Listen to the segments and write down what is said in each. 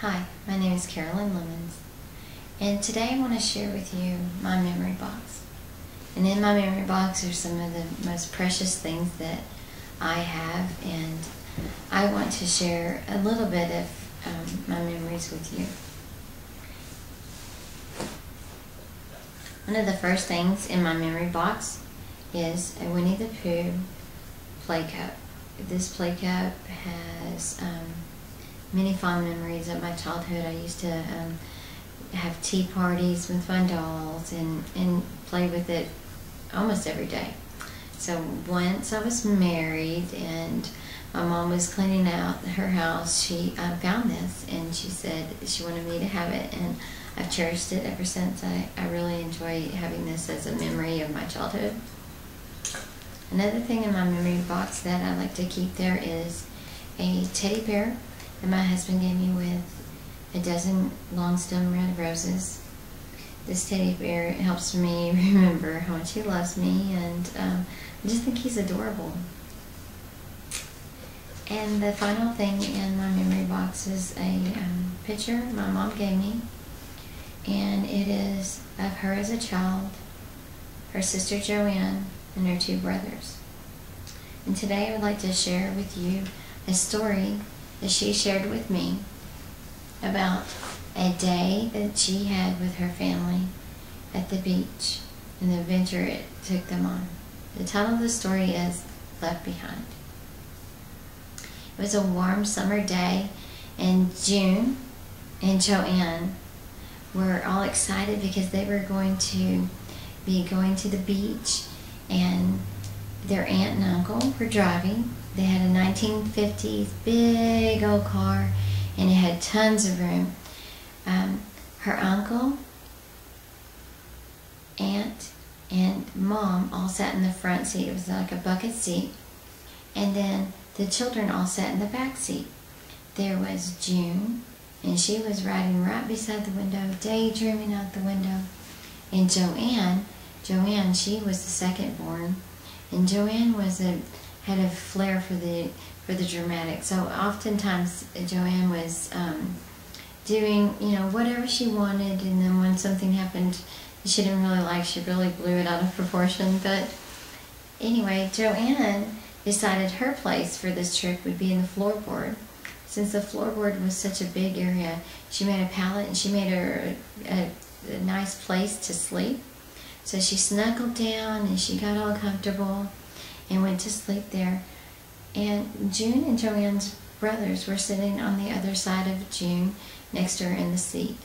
Hi, my name is Carolyn Lemons, and today I want to share with you my memory box. And in my memory box are some of the most precious things that I have, and I want to share a little bit of my memories with you. One of the first things in my memory box is a Winnie the Pooh play cup. This play cup has many fond memories of my childhood. I used to have tea parties with my dolls and play with it almost every day. So once I was married and my mom was cleaning out her house, she found this and she said she wanted me to have it, and I've cherished it ever since. I really enjoy having this as a memory of my childhood. Another thing in my memory box that I like to keep there is a teddy bear that my husband gave me with a dozen long stem red roses. This teddy bear helps me remember how much he loves me, and I just think he's adorable. And the final thing in my memory box is a picture my mom gave me, and it is of her as a child, her sister Joanne, and her two brothers. And today I would like to share with you a story that she shared with me about a day that she had with her family at the beach and the adventure it took them on. The title of the story is Left Behind. It was a warm summer day, and June and Joanne were all excited because they were going to be going to the beach, and their aunt and uncle were driving. They had a 1950s big old car, and it had tons of room. Her uncle, aunt, and mom all sat in the front seat. It was like a bucket seat. And then the children all sat in the back seat. There was June, and she was riding right beside the window, daydreaming out the window. And Joanne, she was the second born, and Joanne had a flair for the dramatic. So oftentimes Joanne was doing whatever she wanted, and then when something happened she didn't really like, she really blew it out of proportion. But anyway, Joanne decided her place for this trip would be in the floorboard. Since the floorboard was such a big area, she made a pallet and she made her a nice place to sleep. So she snuggled down and she got all comfortable and went to sleep there. And June and Joanne's brothers were sitting on the other side of June next to her in the seat.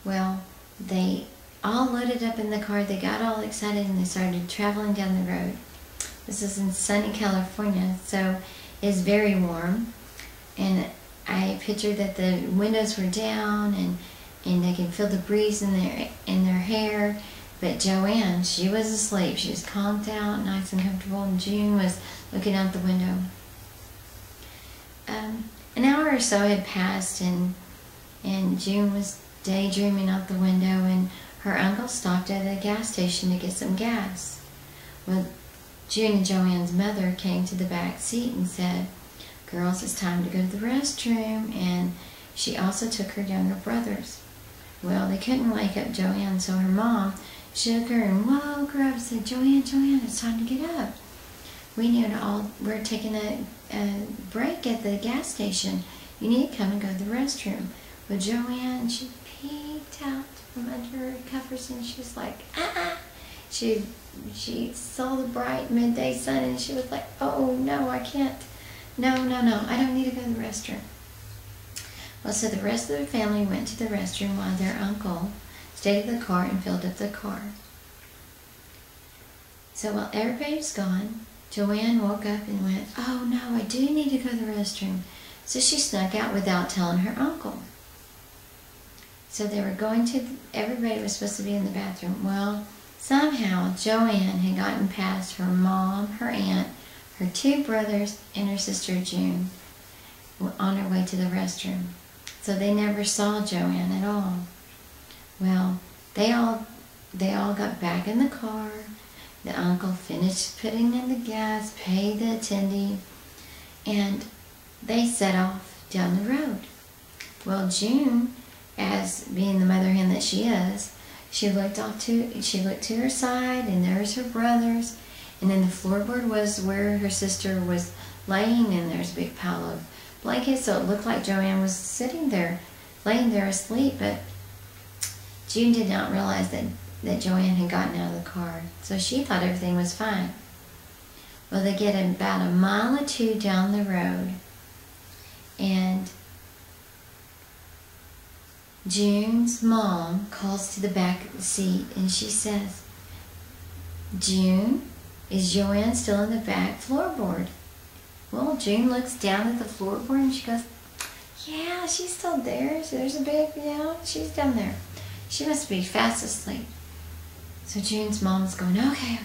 Well, they all loaded up in the car, they got all excited, and they started traveling down the road. This is in sunny California, so it's very warm. And I pictured that the windows were down and they could feel the breeze in their hair. But Joanne, she was asleep. She was conked out, nice and comfortable, and June was looking out the window. An hour or so had passed, and June was daydreaming out the window, and her uncle stopped at a gas station to get some gas. Well, June and Joanne's mother came to the back seat and said, "Girls, it's time to go to the restroom," and she also took her younger brothers. Well, they couldn't wake up Joanne, so her mom shook her and woke her up and said, Joanne, it's time to get up. We're taking a break at the gas station. You need to come and go to the restroom. Well, Joanne, she peeked out from under her covers and she was like, She saw the bright midday sun and she was like, oh no, I can't. No, I don't need to go to the restroom. Well, so the rest of the family went to the restroom while their uncle stayed in the car and filled up the car. So while everybody was gone, Joanne woke up and went, oh no, I do need to go to the restroom. So she snuck out without telling her uncle. So they were everybody was supposed to be in the bathroom. Well, somehow Joanne had gotten past her mom, her aunt, her two brothers, and her sister June on her way to the restroom. So they never saw Joanne at all. Well, they all got back in the car. The uncle finished putting in the gas, paid the attendee, and they set off down the road. Well, June, as being the mother hen that she is, she looked to her side, and there's her brothers, and then the floorboard was where her sister was laying, and there's a big pile of blankets, so it looked like Joanne was sitting there, laying there asleep, but June did not realize that Joanne had gotten out of the car, so she thought everything was fine. Well, they get about a mile or two down the road, and June's mom calls to the back of the seat, and she says, "June, is Joanne still in the back floorboard?" Well, June looks down at the floorboard and she goes, "Yeah, she's still there. So there's a big, she's down there. She must be fast asleep." So June's mom's going, okay.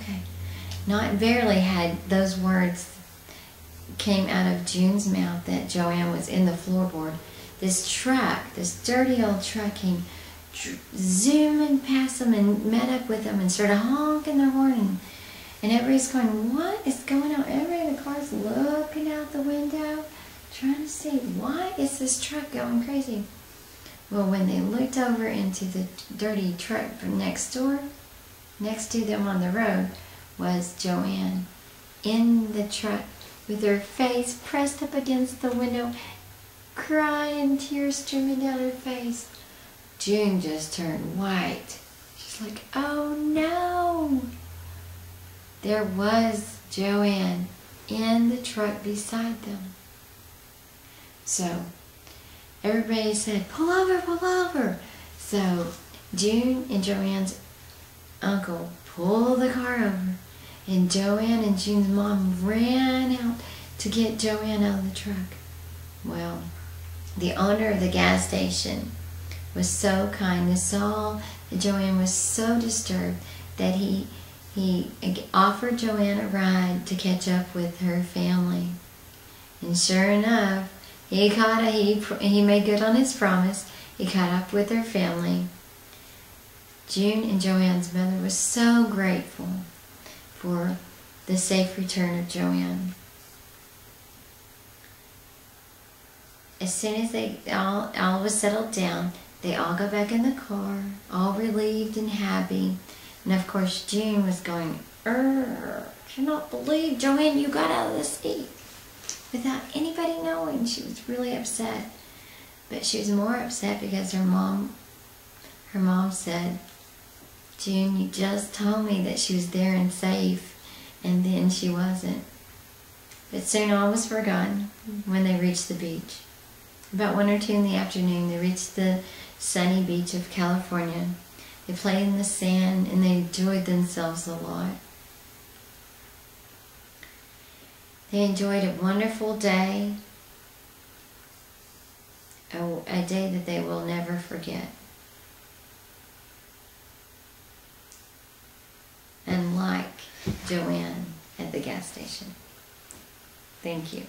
Not barely had those words came out of June's mouth that Joanne was in the floorboard. This truck, this dirty old truck, came zooming past them and met up with them and started honking their horn. And everybody's going, "What is going on?" Everybody in the car's looking out the window, trying to see, why is this truck going crazy? Well, when they looked over into the dirty truck from next door, next to them on the road was Joanne in the truck with her face pressed up against the window, crying, tears streaming down her face. June just turned white. She's like, "Oh no!" There was Joanne in the truck beside them. So everybody said, "Pull over, pull over." So June and Joanne's uncle pulled the car over, and Joanne and June's mom ran out to get Joanne out of the truck. Well, the owner of the gas station was so kind and saw that Joanne was so disturbed that he offered Joanne a ride to catch up with her family. And sure enough, he made good on his promise. He caught up with her family. June and Joanne's mother was so grateful for the safe return of Joanne. As soon as they all was settled down, they all got back in the car, all relieved and happy. And of course, June was going, "Cannot believe, Joanne, you got out of the seat," without anybody knowing. She was really upset. But she was more upset because her mom said, "June, you just told me that she was there and safe," and then she wasn't. But soon all was forgotten when they reached the beach. About 1 or 2 in the afternoon, they reached the sunny beach of California. They played in the sand and they enjoyed themselves a lot. They enjoyed a wonderful day, a day that they will never forget. Unlike Joanne at the gas station. Thank you.